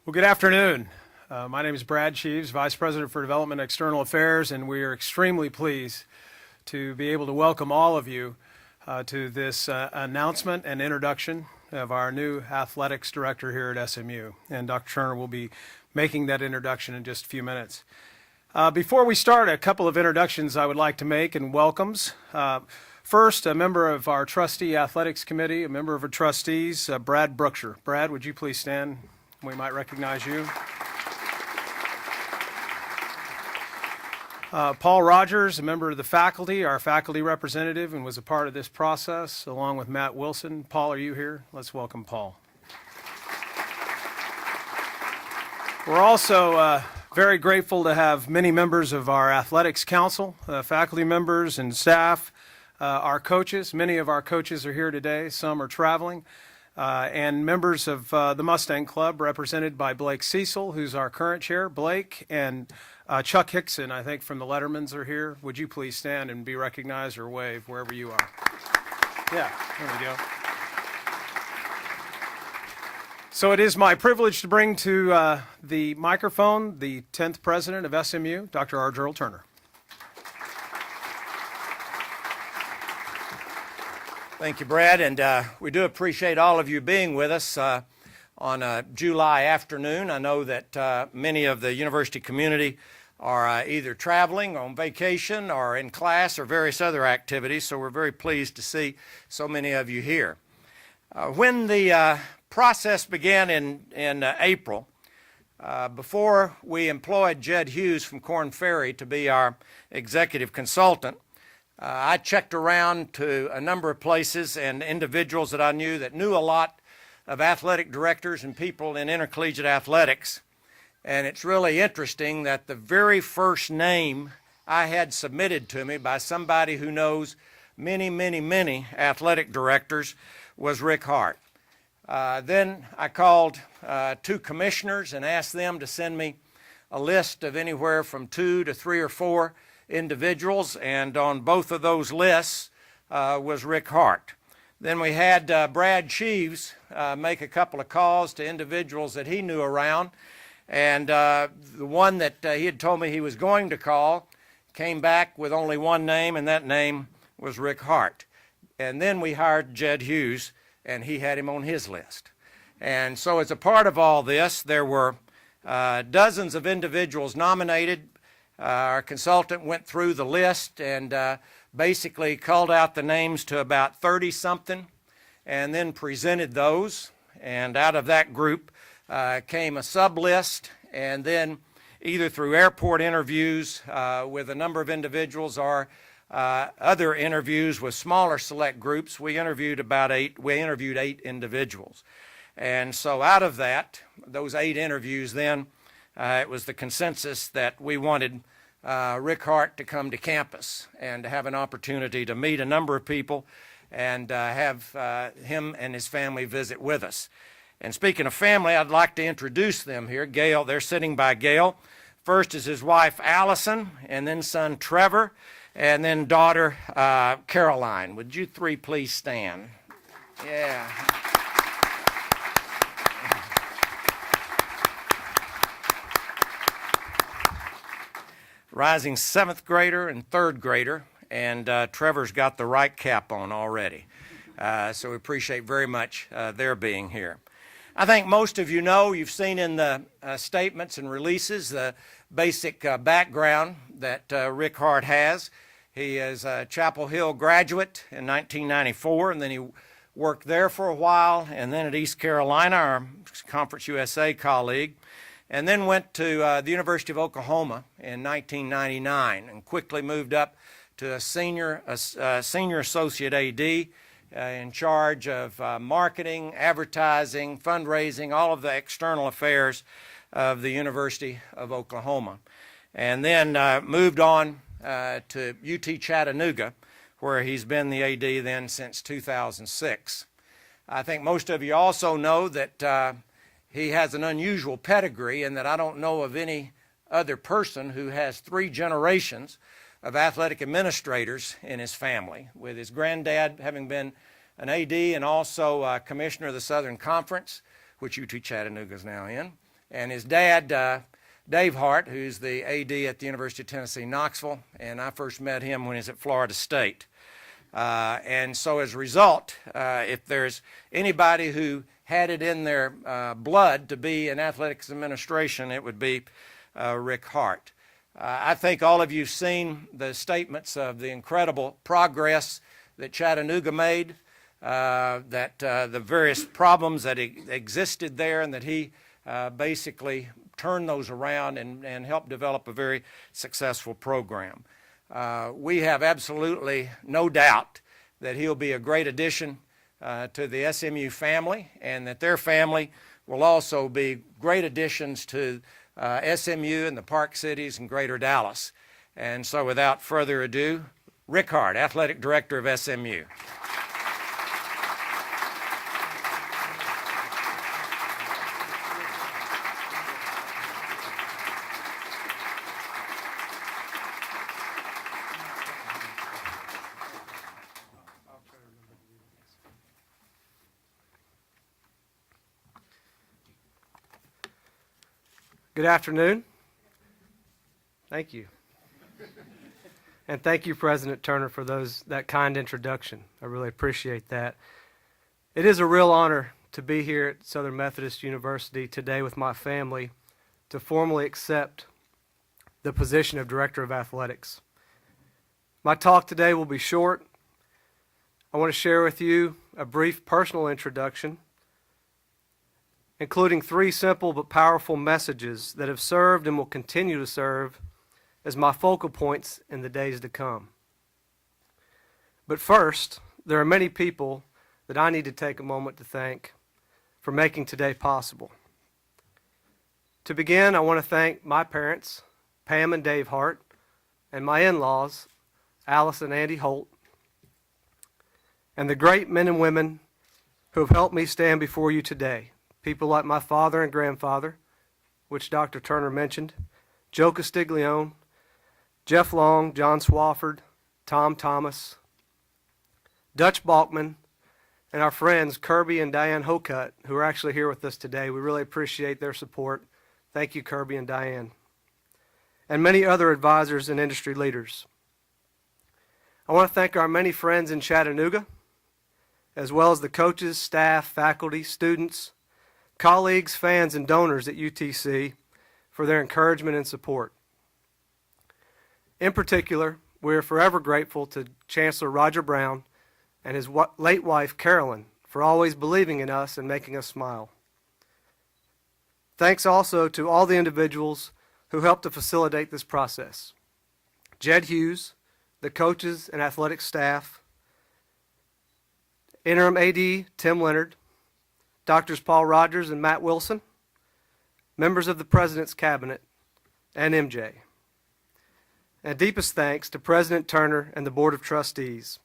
Well, good afternoon. My name is Brad Sheaves, Vice President for Development and External Affairs, and we are extremely pleased to be able to welcome all of you to this announcement and introduction of our new athletics director here at SMU. And Dr. Turner will be making that introduction in just a few minutes. Before we start, a couple of introductions I would like to make and welcomes. First, a member of our trustee athletics committee, a member of our trustees, Brad Brookshire. Brad, would you please stand? We might recognize you. Paul Rogers, a member of the faculty, our faculty representative, and was a part of this process, along with Matt Wilson. Paul, are you here? Let's welcome Paul. We're also very grateful to have many members of our athletics council, faculty members and staff, our coaches. Many of our coaches are here today. Some are traveling. And members of the Mustang Club, represented by Blake Cecil, who's our current chair. Blake and Chuck Hickson, I think, from the Lettermans are here. Would you please stand and be recognized or wave wherever you are? Yeah, there we go. So it is my privilege to bring to the microphone the 10th president of SMU, Dr. R. Gerald Turner. Thank you, Brad, and we do appreciate all of you being with us on a July afternoon. I know that many of the university community are either traveling, on vacation, or in class, or various other activities, so we're very pleased to see so many of you here. When the process began in April, before we employed Jed Hughes from Korn Ferry to be our executive consultant, I checked around to a number of places and individuals that I knew that knew a lot of athletic directors and people in intercollegiate athletics. And it's really interesting that the very first name I had submitted to me by somebody who knows many, many, many athletic directors was Rick Hart. Then I called two commissioners and asked them to send me a list of anywhere from 2 to 3 or 4 individuals, and on both of those lists was Rick Hart. Then we had Brad Sheaves make a couple of calls to individuals that he knew around, and the one that he had told me he was going to call came back with only one name, and that name was Rick Hart. And then we hired Jed Hughes, and he had him on his list. And so as a part of all this, there were dozens of individuals nominated. Our consultant went through the list and basically called out the names to about 30-something and then presented those. And out of that group came a sub-list, and then either through airport interviews with a number of individuals or other interviews with smaller select groups, we interviewed 8 individuals. And so out of that, those 8 interviews then, it was the consensus that we wanted Rick Hart to come to campus and to have an opportunity to meet a number of people and have him and his family visit with us. And speaking of family, I'd like to introduce them here. Gail, they're sitting by Gail. First is his wife, Allison, and then son, Trevor, and then daughter, Caroline. Would you 3 please stand? Yeah. Rising 7th grader and 3rd grader, and Trevor's got the right cap on already. So we appreciate very much their being here. I think most of you know, you've seen in the statements and releases the basic background that Rick Hart has. He is a Chapel Hill graduate in 1994, and then he worked there for a while, and then at East Carolina, our Conference USA colleague, and then went to the University of Oklahoma in 1999 and quickly moved up to a senior associate AD in charge of marketing, advertising, fundraising, all of the external affairs of the University of Oklahoma. And then moved on to UT Chattanooga, where he's been the AD then since 2006. I think most of you also know that he has an unusual pedigree, and that I don't know of any other person who has 3 generations of athletic administrators in his family, with his granddad having been an AD and also commissioner of the Southern Conference, which UT Chattanooga is now in, and his dad, Dave Hart, who's the AD at the University of Tennessee, Knoxville, and I first met him when he was at Florida State. And so as a result, if there's anybody who had it in their blood to be in athletics administration, it would be Rick Hart. I think all of you have seen the statements of the incredible progress that Chattanooga made, that the various problems that existed there, and that he basically turned those around and helped develop a very successful program. We have absolutely no doubt that he'll be a great addition to the SMU family, and that their family will also be great additions to SMU and the Park Cities and Greater Dallas. And so without further ado, Rick Hart, Athletic Director of SMU. Good afternoon. Thank you. And thank you, President Turner, for that kind introduction. I really appreciate that. It is a real honor to be here at Southern Methodist University today with my family to formally accept the position of Director of Athletics. My talk today will be short. I want to share with you a brief personal introduction, including 3 simple but powerful messages that have served and will continue to serve as my focal points in the days to come. But first, there are many people that I need to take a moment to thank for making today possible. To begin, I want to thank my parents, Pam and Dave Hart, and my in-laws, Alice and Andy Holt, and the great men and women who have helped me stand before you today. People like my father and grandfather, which Dr. Turner mentioned, Joe Castiglione, Jeff Long, John Swafford, Tom Thomas, Dutch Balkman, and our friends Kirby and Diane Hocutt, who are actually here with us today. We really appreciate their support. Thank you, Kirby and Diane. And many other advisors and industry leaders. I want to thank our many friends in Chattanooga, as well as the coaches, staff, faculty, students, colleagues, fans, and donors at UTC for their encouragement and support. In particular, we are forever grateful to Chancellor Roger Brown and his late wife, Carolyn, for always believing in us and making us smile. Thanks also to all the individuals who helped to facilitate this process. Jed Hughes, the coaches and athletic staff, Interim AD Tim Leonard, Doctors Paul Rogers and Matt Wilson, members of the President's Cabinet, and MJ. And deepest thanks to President Turner and the Board of Trustees.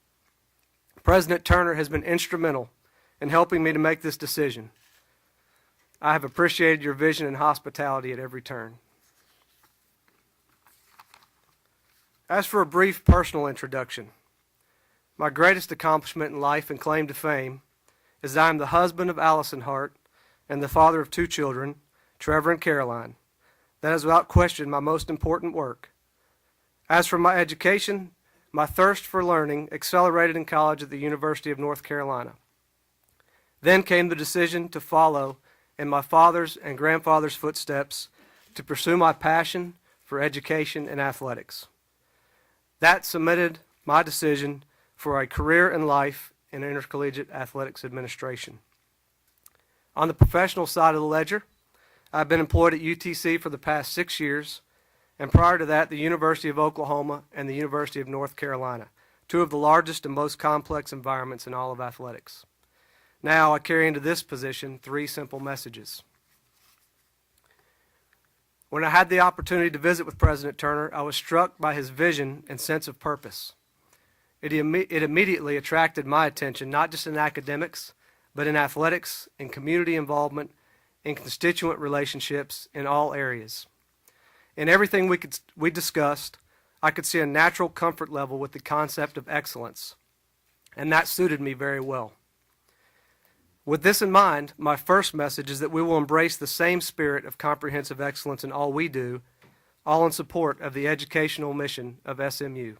President Turner has been instrumental in helping me to make this decision. I have appreciated your vision and hospitality at every turn. As for a brief personal introduction, my greatest accomplishment in life and claim to fame is that I am the husband of Allison Hart and the father of 2 children, Trevor and Caroline. That is without question my most important work. As for my education, my thirst for learning accelerated in college at the University of North Carolina. Then came the decision to follow in my father's and grandfather's footsteps to pursue my passion for education and athletics. That cemented my decision for a career in life in intercollegiate athletics administration. On the professional side of the ledger, I've been employed at UTC for the past 6 years, and prior to that, the University of Oklahoma and the University of North Carolina, 2 of the largest and most complex environments in all of athletics. Now I carry into this position 3 simple messages. When I had the opportunity to visit with President Turner, I was struck by his vision and sense of purpose. It immediately attracted my attention, not just in academics, but in athletics, in community involvement, in constituent relationships in all areas. In everything we discussed, I could see a natural comfort level with the concept of excellence, and that suited me very well. With this in mind, my first message is that we will embrace the same spirit of comprehensive excellence in all we do, all in support of the educational mission of SMU.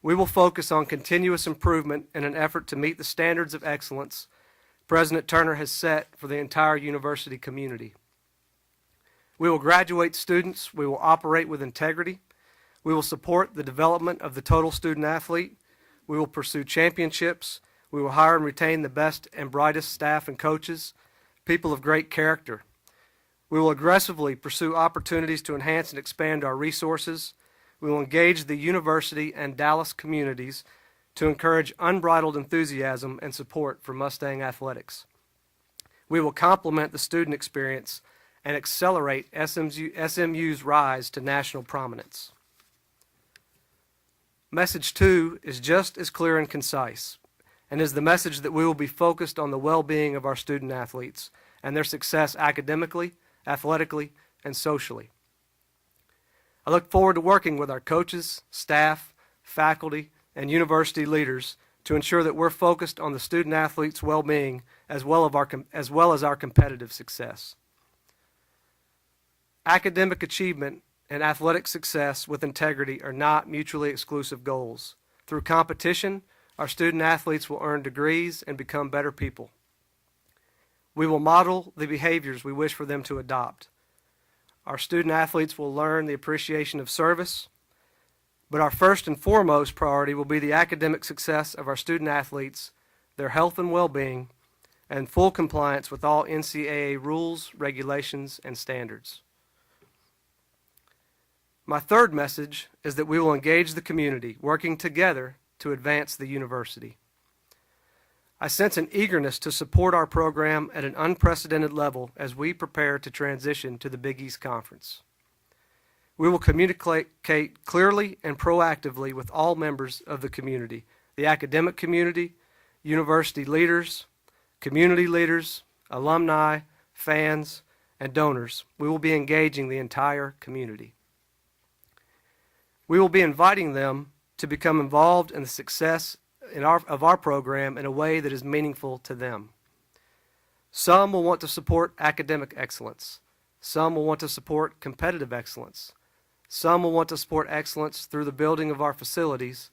We will focus on continuous improvement in an effort to meet the standards of excellence President Turner has set for the entire university community. We will graduate students, we will operate with integrity, we will support the development of the total student athlete, we will pursue championships, we will hire and retain the best and brightest staff and coaches, people of great character. We will aggressively pursue opportunities to enhance and expand our resources. We will engage the university and Dallas communities to encourage unbridled enthusiasm and support for Mustang athletics. We will complement the student experience and accelerate SMU's rise to national prominence. Message 2 is just as clear and concise, and is the message that we will be focused on the well-being of our student athletes and their success academically, athletically, and socially. I look forward to working with our coaches, staff, faculty, and university leaders to ensure that we're focused on the student athletes' well-being as well as our competitive success. Academic achievement and athletic success with integrity are not mutually exclusive goals. Through competition, our student athletes will earn degrees and become better people. We will model the behaviors we wish for them to adopt. Our student athletes will learn the appreciation of service, but our first and foremost priority will be the academic success of our student athletes, their health and well-being, and full compliance with all NCAA rules, regulations, and standards. My third message is that we will engage the community, working together to advance the university. I sense an eagerness to support our program at an unprecedented level as we prepare to transition to the Big East Conference. We will communicate clearly and proactively with all members of the community, the academic community, university leaders, community leaders, alumni, fans, and donors. We will be engaging the entire community. We will be inviting them to become involved in the success of our program in a way that is meaningful to them. Some will want to support academic excellence. Some will want to support competitive excellence. Some will want to support excellence through the building of our facilities,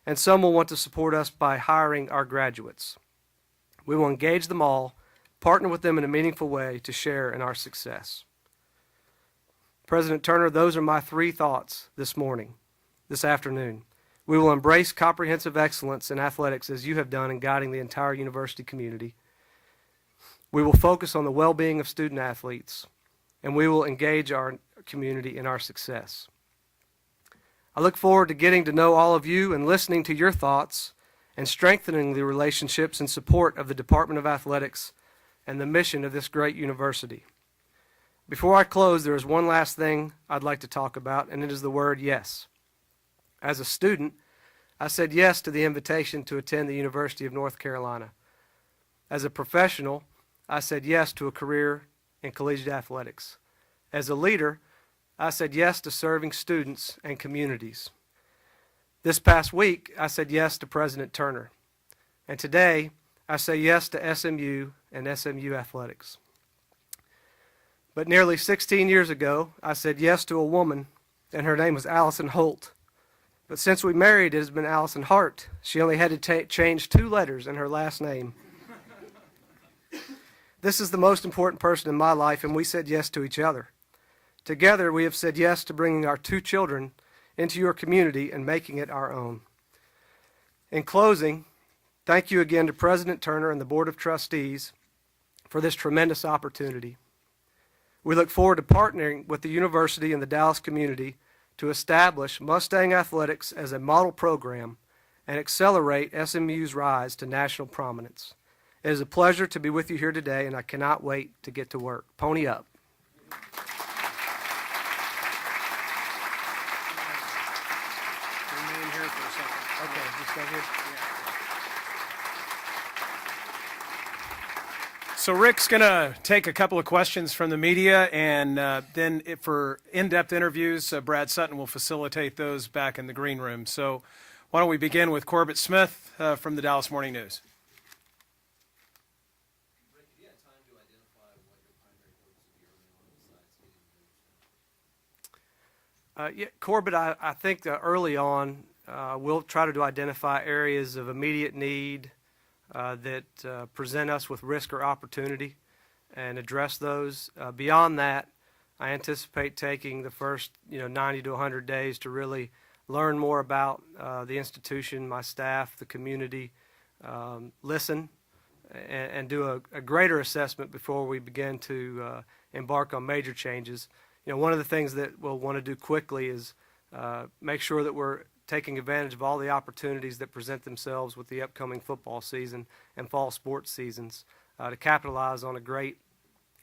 and some will want to support us by hiring our graduates. We will engage them all, partner with them in a meaningful way to share in our success. President Turner, those are my 3 thoughts this afternoon. We will embrace comprehensive excellence in athletics as you have done in guiding the entire university community. We will focus on the well-being of student athletes, and we will engage our community in our success. I look forward to getting to know all of you and listening to your thoughts and strengthening the relationships and support of the Department of Athletics and the mission of this great university. Before I close, there is one last thing I'd like to talk about, and it is the word yes. As a student, I said yes to the invitation to attend the University of North Carolina. As a professional, I said yes to a career in collegiate athletics. As a leader, I said yes to serving students and communities. This past week, I said yes to President Turner. And today, I say yes to SMU and SMU athletics. But nearly 16 years ago, I said yes to a woman, and her name was Allison Holt. But since we married, it has been Allison Hart. She only had to change 2 letters in her last name. This is the most important person in my life, and we said yes to each other. Together, we have said yes to bringing our 2 children into your community and making it our own. In closing, thank you again to President Turner and the Board of Trustees for this tremendous opportunity. We look forward to partnering with the university and the Dallas community to establish Mustang Athletics as a model program and accelerate SMU's rise to national prominence. It is a pleasure to be with you here today, and I cannot wait to get to work. Pony up. Remain here for a second. Okay, just go ahead. So Rick's going to take a couple of questions from the media, and then for in-depth interviews, Brad Sutton will facilitate those back in the green room. So why don't we begin with Corbett Smith from the Dallas Morning News. Yeah, Corbett, I think that early on we'll try to identify areas of immediate need that present us with risk or opportunity and address those. Beyond that, I anticipate taking the first 90 to 100 days to really learn more about the institution, my staff, the community, listen, and do a greater assessment before we begin to embark on major changes. One of the things that we'll want to do quickly is make sure that we're taking advantage of all the opportunities that present themselves with the upcoming football season and fall sports seasons to capitalize on a great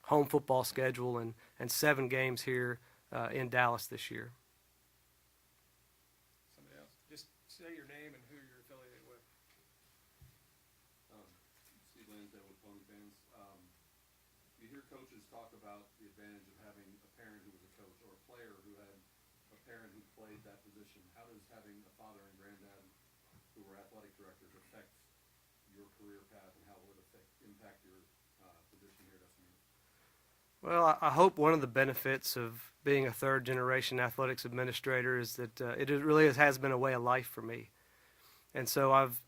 home football schedule and 7 games here in Dallas this year. Somebody else? Just say your name and who you're affiliated with. Steve Lansdale with Pony Fans. You hear coaches talk about the advantage of having a parent who was a coach or a player who had a parent who played that position. How does having a father and granddad who were athletic directors affect your career path, and how will it impact your position here at SMU? Well, I hope one of the benefits of being a third-generation athletics administrator is that it really has been a way of life for me. And so I've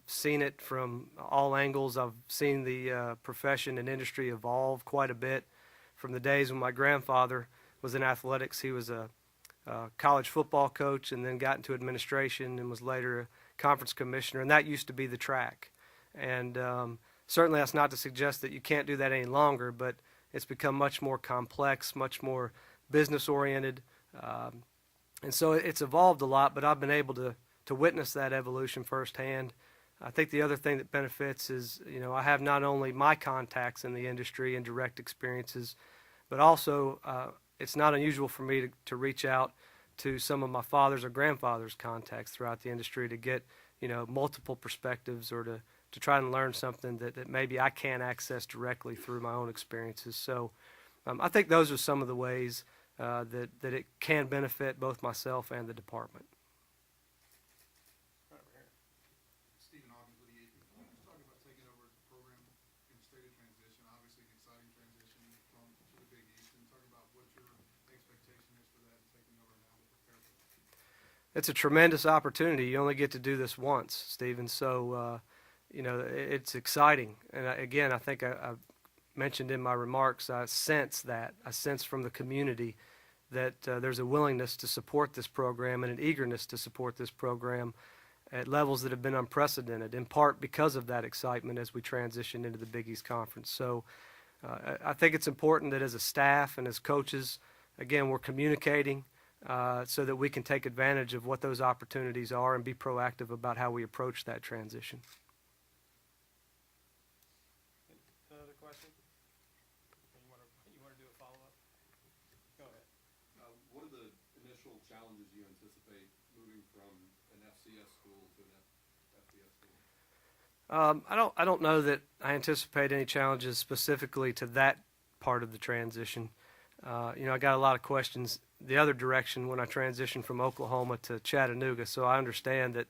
seen it from all angles. I've seen the profession and industry evolve quite a bit from the days when my grandfather was in athletics. He was a college football coach and then got into administration and was later a conference commissioner, and that used to be the track. And certainly that's not to suggest that you can't do that any longer, but it's become much more complex, much more business-oriented. And so it's evolved a lot, but I've been able to witness that evolution firsthand. I think the other thing that benefits is, I have not only my contacts in the industry and direct experiences, but also it's not unusual for me to reach out to some of my father's or grandfather's contacts throughout the industry to get, multiple perspectives or to try and learn something that maybe I can't access directly through my own experiences. So I think those are some of the ways that it can benefit both myself and the department. Stephen Hawkins with the AP. Can you just talk about taking over the program in a state of transition, obviously an exciting transition to the Big East, and talk about what your expectation is for that and taking over now to prepare for that? It's a tremendous opportunity. You only get to do this once, Stephen. So, it's exciting. And again, I think I mentioned in my remarks, I sense from the community that there's a willingness to support this program and an eagerness to support this program at levels that have been unprecedented, in part because of that excitement as we transition into the Big East Conference. So I think it's important that as a staff and as coaches, again, we're communicating so that we can take advantage of what those opportunities are and be proactive about how we approach that transition. Another question? You want to do a follow-up? Go ahead. What are the initial challenges you anticipate moving from an FCS school to an FBS school? I don't know that I anticipate any challenges specifically to that part of the transition. I got a lot of questions the other direction when I transitioned from Oklahoma to Chattanooga, so I understand that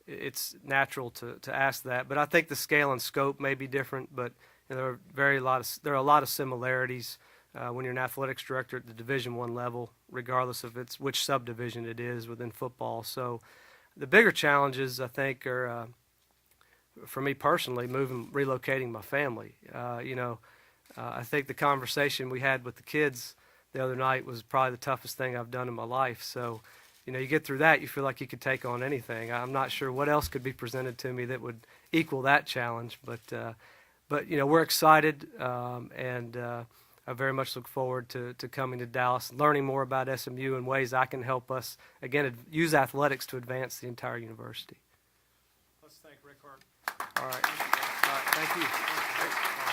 it's natural to ask that. But I think the scale and scope may be different, but there are a lot of similarities when you're an athletics director at the Division I level, regardless of which subdivision it is within football. So the bigger challenges, I think, are for me personally, relocating my family. I think the conversation we had with the kids the other night was probably the toughest thing I've done in my life. So, you get through that, you feel like you could take on anything. I'm not sure what else could be presented to me that would equal that challenge, but we're excited, and I very much look forward to coming to Dallas, learning more about SMU and ways I can help us, again, use athletics to advance the entire university. Let's thank Rick Hart. All right. Thank you.